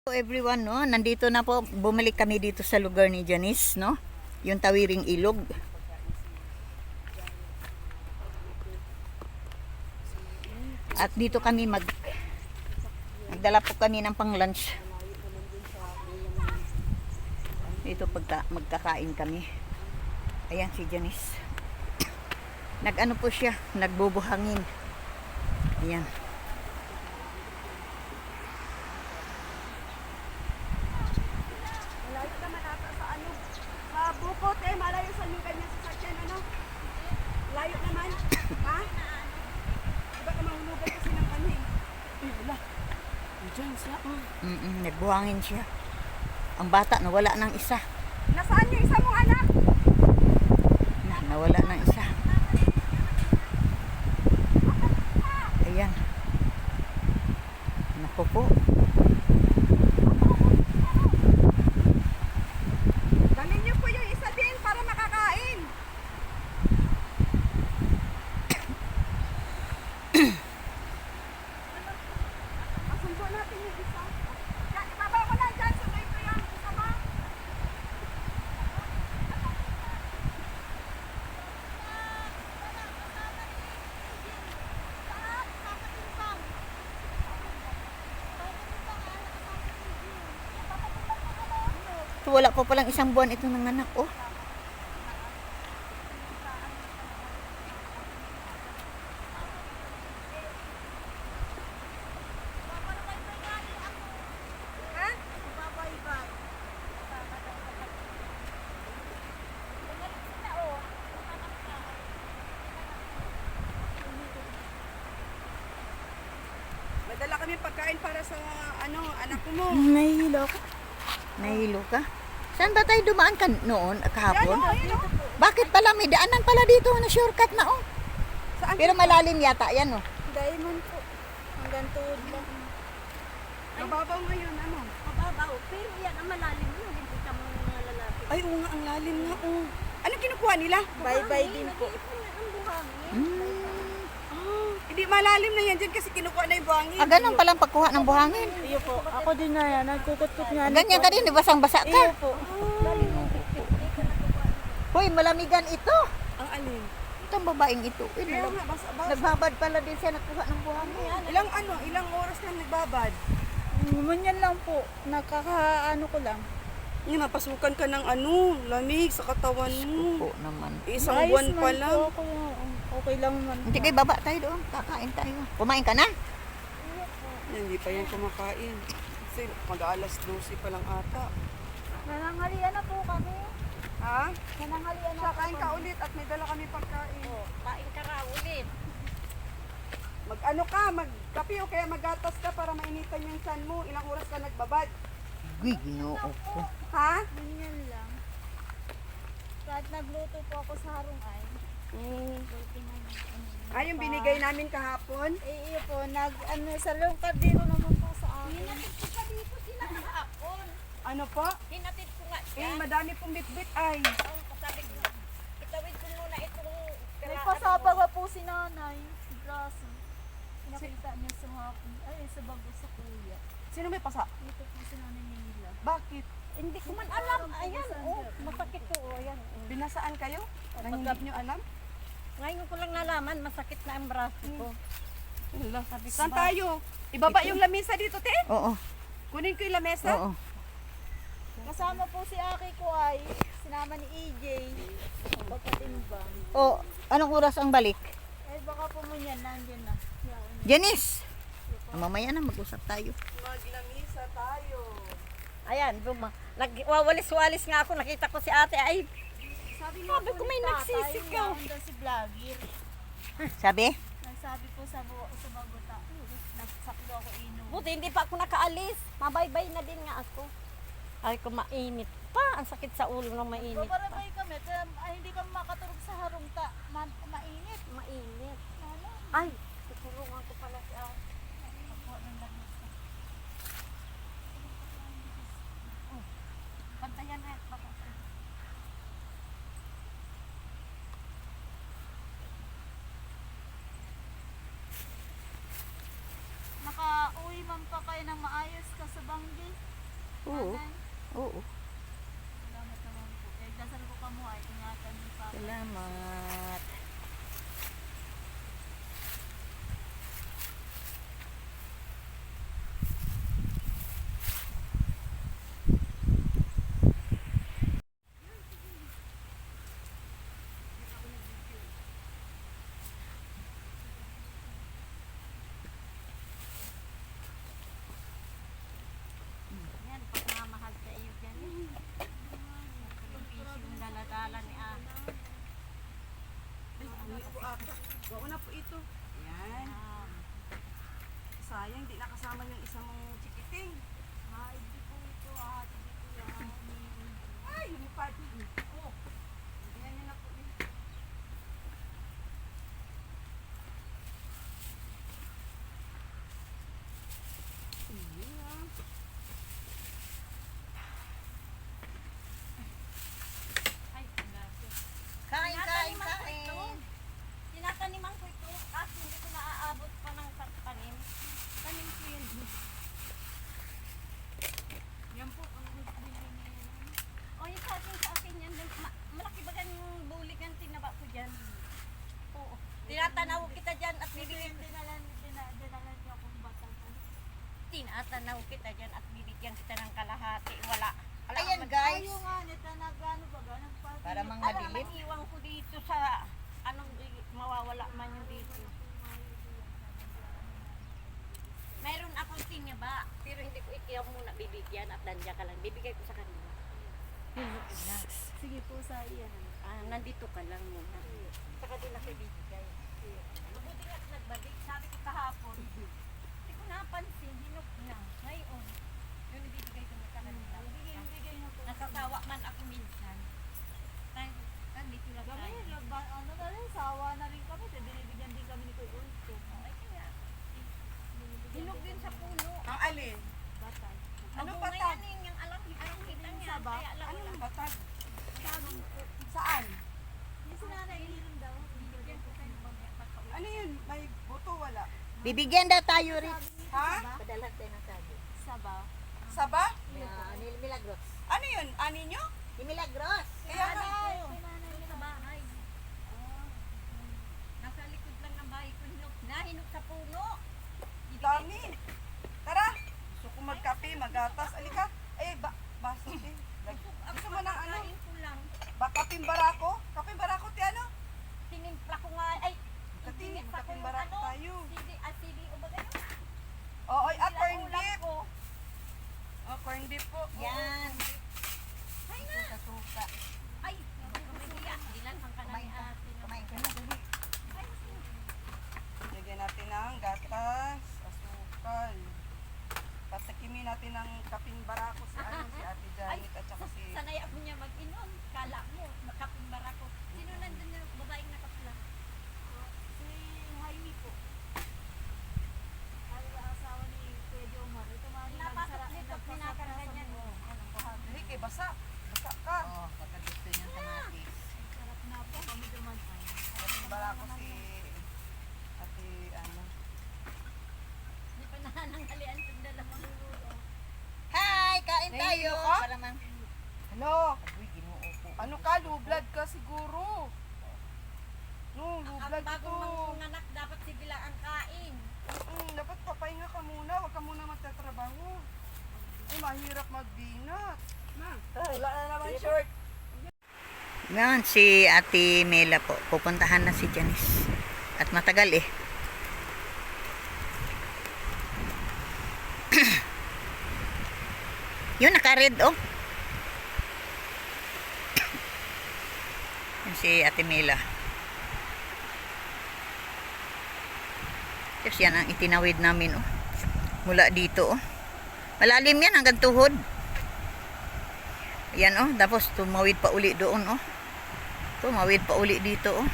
So everyone, no, nandito na po, bumalik kami dito sa lugar ni Janice, no, yung Tawiring Ilog. At dito kami nagdala po kami ng pang lunch. Dito magkakain kami. Ayan si Janice. Nag-ano po siya, nagbubuhangin. Ayan. Bukot malayo sa yung kanya sasakyan, ano? Layo naman. Ha? Diba ka mahulugan kasi ng kanya eh. Wala. Diyan siya. Nagbuhangin siya. Ang bata nawala ng isa. Nasaan yung isa mong anak? Nawala ng isa. Ayan. Naku po. Dalhin niyo po yung isa din para makakain. Asundo natin yung isa. Ibaba ko lang dyan. Sunday ko yan. Isa ba? So, wala pa palang isang buwan ito ng anak, oh. Ha? Madala kami pagkain para sa anak ko mo. Nahihilo ka. Nahihilo ka? Saan ba tayo dumaan noon, kahapon? Yan o. Bakit pala may daanan pala dito na shortcut na, oh. Saan? Pero malalim yata yan, oh. Diamond po. Hanggang tuhod lang. Mababaw ngayon, ano? Mababaw, pero yan ang malalim mo, hindi ka mga lalaki. Ay, oo nga, ang lalim nga, oh. Anong kinukuha nila? Bye-bye din po. Ang buhangin. Hindi malalim na yan dyan kasi kinukuha na yung buhangin. Ganun palang pagkuha ng buhangin. Iyo po, ako din na yan, nagkukut-kut nga. Ganyan ka din, basang-basa ka. Iyo po. Hoy, malamigan ito. Ang alin? Itong babaeng ito. Kaya nga, basa. Nagbabad pala din siya nagkuha ng buhangin. Ilang oras na nagbabad? Ganyan lang po, nakakaano ko lang. Yung mapasukan ka ng lamig sa katawan mo. Oo naman. Isang buwan pa lang. Po, okay lang naman. Hindi kayo baba tayo doon. Kakain tayo. Kumain ka na? Hindi pa yan kumakain. Kasi mag-aalas 12 pa lang ata. Nananghalian na po kami. Ha? Nananghalian na Siya, kain ka ulit at may dala kami pagkain. Kain ka ra ulit. Magkape o kaya magatas ka para mainitan yung tiyan mo. Ilang oras ka nagbabad. Uy, ginoo ko. Ha? Ganyan lang. Kahit nagluto po ako sa harong ay, luto na yung Yung binigay namin kahapon. iyo po, sa lungkad dito naman po sa akin. Hinatid ko pa dito sila kahapon. Ano po? Hinatid ko nga siya. Madami pong bitbit ay. Sabi ko, itawid ko muna itong May pasaba pa po si nanay, si Gracie. Pinakita niya sa hapon. Ay, sa bago sa kuya. Sino may pasa? Dito po si nanay Nila. Bakit? Hindi ko man alam. Ayan, masakit ko. Ayan. Binasaan kayo? Na hindi nyo alam? Ngayon ko lang nalaman, masakit na ang braso ko. Saan tayo? Ibaba yung lamesa dito, te? Oo. Kunin ko yung lamesa? Oo. Kasama po si Aki ko ay sinama ni EJ. Pagkatimbang. O, anong oras ang balik? Eh baka po mo yan, nandiyan na. Janice! Mamaya na mag-usap tayo. Maglamisa tayo. Ayan, nagwawalis-walis nga ako. Nakita ko si ate. Ay, Sabi ko may nagsisigaw. Yung si vlogger. Sabi? Nagsabi po sa Bagota. Nagsakdo ako inom. buti hindi pa ako nakaalis. Mabaybay na din nga ako. Ay, ko mainit pa. Ang sakit sa ulo ng mainit pa. Babarabay kami. Hindi kami makatulog sa harong mainit. Mainit. Ano? Ay, tutulungan ko pala si ate. Pantayan na. Baka. Nakauwi man pa kayo ng maayos ka sa Banggi. Wao na po ito. Ayan. Sayang, di nakasama yung isang chikiting. Hindi po ito, hindi po yan. Ay, lumipad. Oh. Ayan yun na po yun. Ayan. Ay, grabe. Kain, kain, kain. Tinataniman ko ito, kasi hindi ko naaabot pa ng tanim. Tanim ko yun. Yan po. O yung sa akin yan, malaki ba yung bulig ang tinaba ko dyan? Oo. Tinatanaw kita dyan at bibigyan Dinalan niyo akong batang. tinatanaw kita dyan at bibigyan kita ng kalahati. Wala. Ayan guys. Ayaw nga, nito nagano ba? Nagpapalito. Para mang Alam, madilim. iwan ko dito sa anong mawawala man yung dito. Mayroon akong tinyaba, pero hindi ko ikaw muna bibigyan at nandiyan ka lang. Bibigay ko sa kanila. Sige po sa iyan. Nandito ka lang muna. Sa kanila ko bibigay. Mabuti nga nagbalik. Sabi ko kahapon, hindi ko napansin, hinok na. Ngayon, yun ibibigay ko na sa kanila. Bigay na po. Nasasawa man ako minsan. Dito lang Kami, tayo. ano na rin, sawa na rin kami. Binibigyan din kami ni Kuya Ulto. Ay, kaya. Hinog din sa puno. Ang alin? Batay. Anong Mabunga batag? yan yung alam kita niya. Saba? Kaya alam ko Anong lang. batag? Saan? Hindi si nanay ininom daw. Bibigyan ko kayo mamaya pagka-uwi. Ano yun? May buto wala? Bibigyan daw tayo rin. Ha? Padala tayo ng sabi. Saba? Saba? Milagros. Ano yun? Ani nyo? Di Milagros. Kaya nga. Sa bahay. Nasa likod lang ng bahay ko hinog na. Hinog sa puno. Dami. Tara. Gusto ko magkape, magatas. Alika. Baso eh. Gusto mo ng ano? Kain ko lang. Kaping barako? Kaping barako ti ano? Tinimpla ko nga. Ay, Kati, itinit pa ko kaping yung barako ano. tayo. CD o ba ganun? Oo, corn Ulam dip. ko. Oh, corn dip po. Yan. Ay Ito na. sa suka. Ay, kumahiya. Dilan pang kanan ni ate. Kumain ka na. Lagyan natin ng gatas, asukal. Patikimin natin ng kaping barako si Ate Janet at saka si... Sanay ako niya mag-inom. Kala mo, makapimbara ko. Sino nandun yung babaeng nakapula? Si Jaime po. Ay, asawa ni Kuya Jomar. Ito mga Napasok dito, pinakarga niya. Anong bahagi? Hindi, kay basa. Basa ka. Oh, pagka gusto niya kamatis. Sarap na po. Kami duman ay. Kaping barako si... Ate, ano... Hindi pa nananghalian kung dalawang lulo. Hi, kain tayo. Nahihilo ka? Para mang... Ano? Uy, ginoo po. Ano ka? Low blood ka siguro. No, low Ang blood bagong ito. mangunganak, dapat sibila ang kain. Dapat papahinga ka muna. Huwag ka muna magtatrabaho. Ay, mahirap magbinat. Na, wala na naman short. Ngayon, si Ate Mela po. Pupuntahan na si Janice. At matagal eh. Yun, naka-red oh. Yan si Ate Mela. Tapos yan ang itinawid namin oh. Mula dito oh. Malalim yan hanggang tuhod. Yan oh, tapos tumawid pa uli doon oh. Tumawid pa uli dito oh.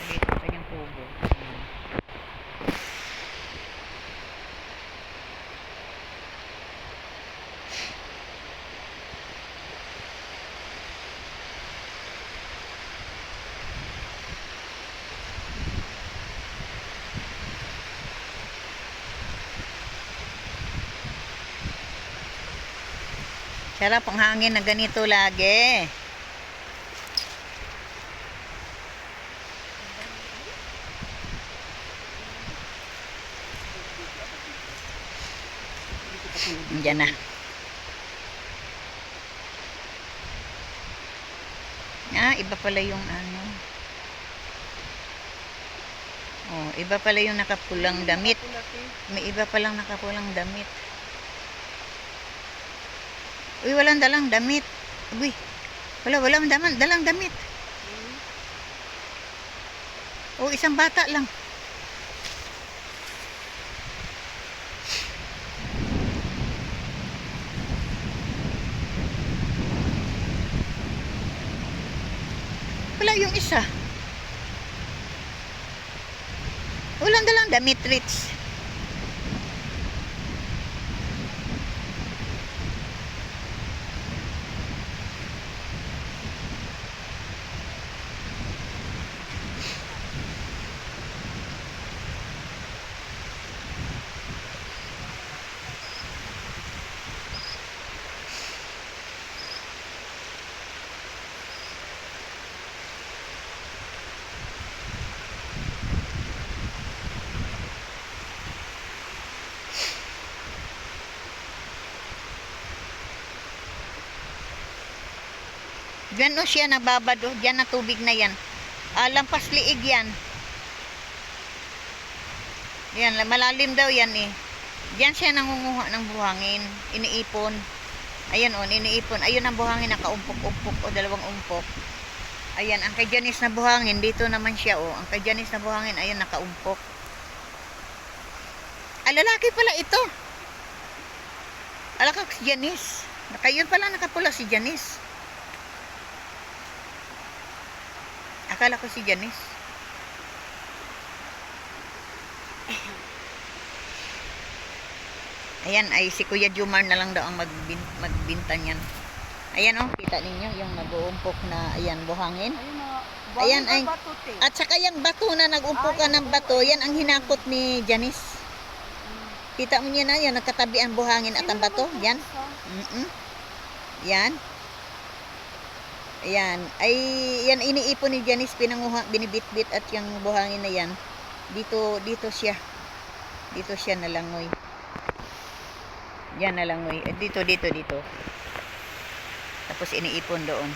Dito pa yung tubo. Sarap ang hangin na ganito lagi. Diyan na. Iba pala yung ano. Oh, iba pala yung nakapulang damit. May iba palang nakapulang damit. Uy, walang dalang damit. Uy, Walang dalang damit. O, isang bata lang. Wala yung isa. Walang dalang damit, Rich. Diyan o siya nababado. Diyan na tubig na yan. Lampas liig yan. Yan, malalim daw yan eh. Diyan siya nangunguha ng buhangin. Iniipon. Ayan o, iniipon. Ayun ang buhangin, nakaumpok-umpok o dalawang umpok. Ayan, ang kay Janice na buhangin, dito naman siya o. Ang kay Janice na buhangin, ayun, nakaumpok. Lalaki pala ito. Alaka si Janice. Yun pala nakapula si Janice. Akala ko si Janice. Ayan, ay si Kuya Jumar na lang daw ang magbinta niyan. Ayan o, kita ninyo yung nag-uumpok na, ayan, buhangin. Ayan, ay, at saka yung bato na nag-umpokan ng bato, yan ang hinakot ni Janice. Kita mo niya na, yan, nagkatabi ang buhangin at ang bato. Yan. Yan. Ayan, ay yan iniipon ni Janice, pinanguha, binibitbit at yung buhangin na yan. Dito siya. Dito siya nalangoy. Yan nalangoy. Dito. Tapos iniipon doon.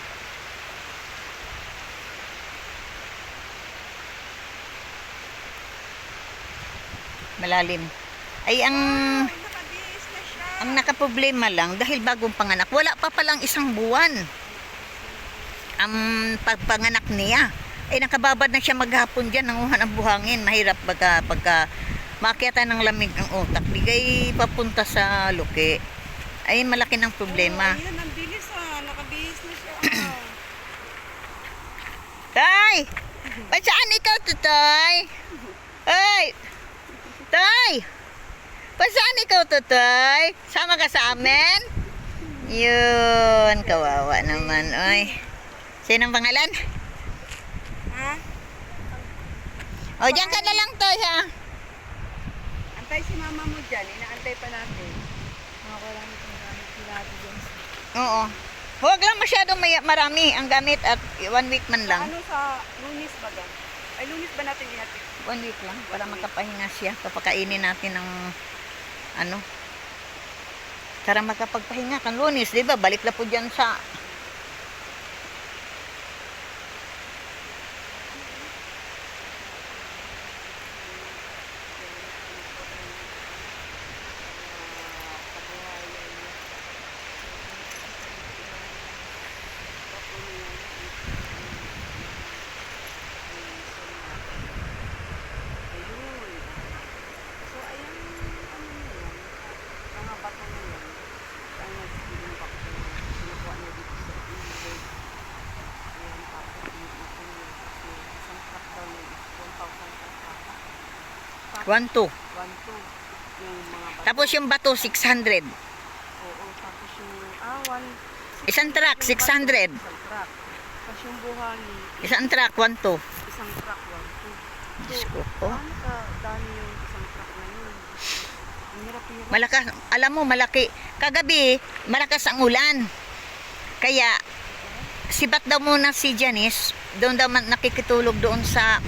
Malalim. Ay ang nakaproblema lang dahil bagong panganak. Wala pa palang isang buwan. Ang pagpanganak niya ay nakababad na siya maghapon dyan, nanguha ng buhangin. Mahirap pagka makyata ng lamig ang utak, bigay papunta sa luki, ay malaki ng problema. Ayun, ang bilis nakabihis na siya. Tay! Saan ikaw to, Tay? Ay! Tay! Saan ikaw to, Tay? Sama ka sa amin? Yun, kawawa naman, oy. Sinong pangalan? Ha? O, diyan ka na lang, Toy, ha? Antay si mama mo dyan, inaantay pa natin. Nakakarami itong gamit nila Ate Jens. Oo. Huwag lang masyadong marami ang gamit at 1 week man lang. Ano sa Lunis ba gan? Ay, Lunis ba natin ihatid? 1 week lang para makapahinga siya. Papakainin natin ng ano. Para makapagpahinga kan Lunes, di ba? Balik na po dyan sa one, two. 1, 2. Yung mga bato. Tapos yung bato, 600. Oo, tapos yung, 1. Isang truck, 600. Isang truck. Tapos yung buhangin, Isang truck, 1, 2. isang truck, 1, 2. Diyos ko po. Ano ka, dami yung isang truck na yun? Ang hirap-hirap. Malakas, alam mo, malaki. Kagabi, malakas ang ulan. Kaya, sibat daw muna si Janice. Doon daw nakikitulog doon sa,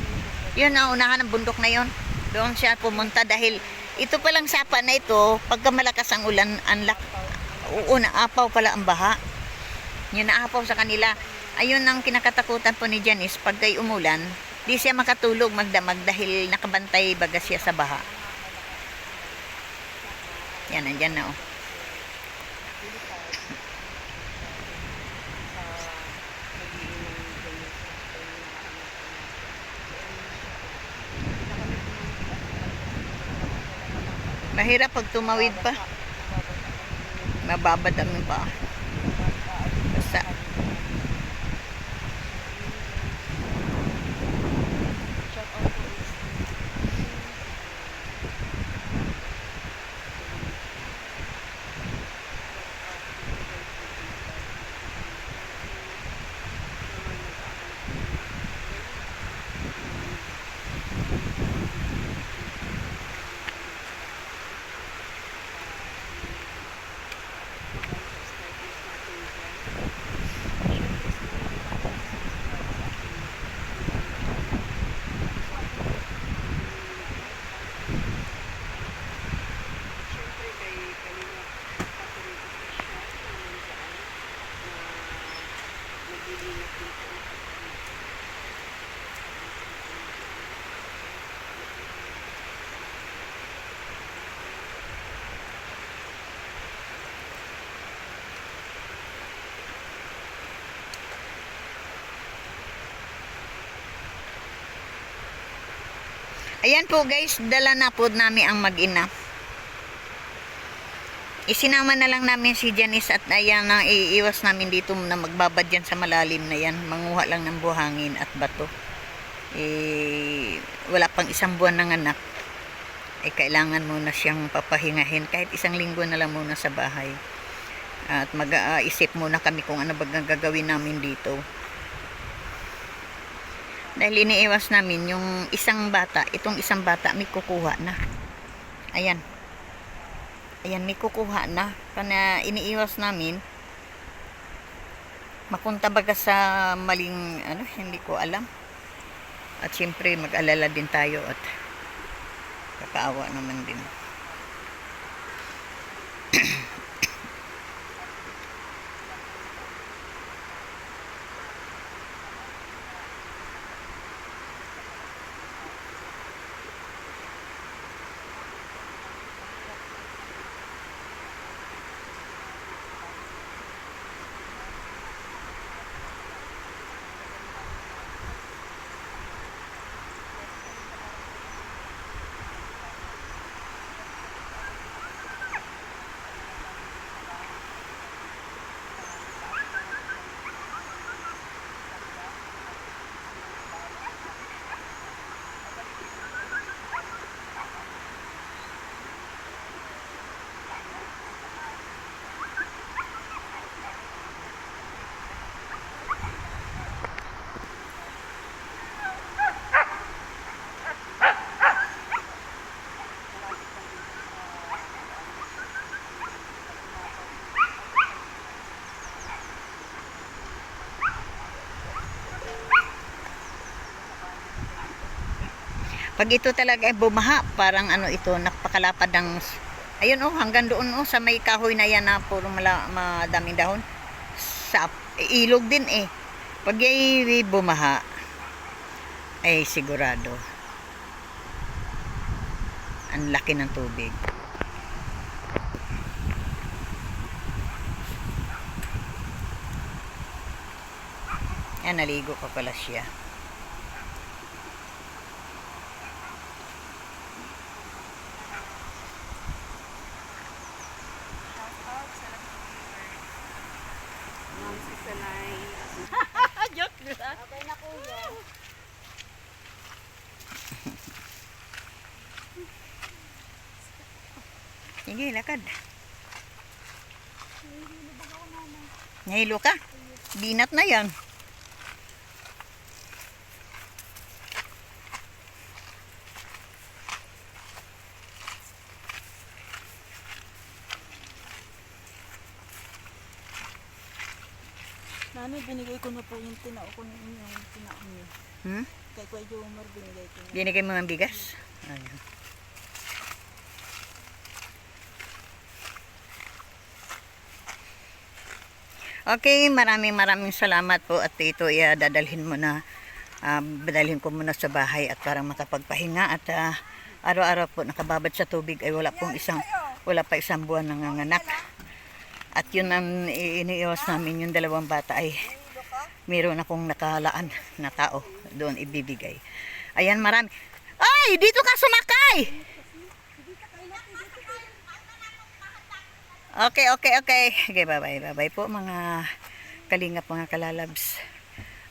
yun na, unahan ng bundok na yun. Doon siya pumunta dahil ito palang sapa na ito, pagka malakas ang ulan, naapaw pala ang baha. Yun, naapaw sa kanila. Ayun ang kinakatakutan po ni Janice, pagkay umulan, di siya makatulog magdamag dahil nakabantay baga siya sa baha. Yan, nandyan na oh. Mahirap pag tumawid pa. Mababad ang pa. Basta. Ayan po guys, dala na po namin ang mag-ina. Isinama na lang namin si Janice at ayan ang iiwas namin dito na magbabad yan sa malalim na yan. Manguha lang ng buhangin at bato. Wala pang 1 buwan ng anak. Kailangan muna siyang papahingahin kahit 1 linggo na lang muna sa bahay. At mag-aisip muna kami kung ano ba gagawin namin dito. Dahil iniiwas namin yung isang bata, itong isang bata may kukuha na. Ayan. Ayan, may kukuha na. Kana iniiwas namin, mapunta baga sa maling, hindi ko alam. At siyempre, mag-alala din tayo at kakaawa naman din. Pag ito talaga ay bumaha, parang ito, napakalapad ng, ayun hanggang doon sa may kahoy na yan na puro madaming dahon. Sa ilog din Pag ay bumaha, ay sigurado. Ang laki ng tubig. Yan, naligo pa pala siya. Joke lang. Okay na kuya. Sige, lakad. Nahilo ka? Binat na yan. Nanay, binigay ko na po yung tinao ko yung tinao niyo. Kay Kuya Jomar, binigay ko na. Binigay mo ng bigas? Ayun. Okay, maraming salamat po at ito dadalhin mo na dadalhin ko muna sa bahay at para makapagpahinga at araw-araw po nakababad sa tubig ay wala pa 1 buwan nanganganak. At yun ang iniiwas namin, yung 2 bata ay meron akong nakalaan na tao doon ibibigay. Ayan, marami. Ay, dito ka sumakay! Okay, okay, okay. Okay, bye-bye. Bye-bye po mga kalingap, mga kalalabs.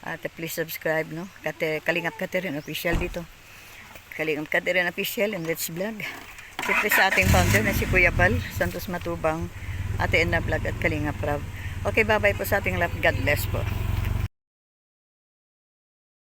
At please subscribe, no? Kalingap Catherine Official dito. Kalingap Catherine Official and Let's Vlog. Siyempre sa ating founder na si Kuya Bal, Santos Matubang, Ate Enna Vlog at Kalingap Rab. Okay, bye-bye po sa ating love. God bless po.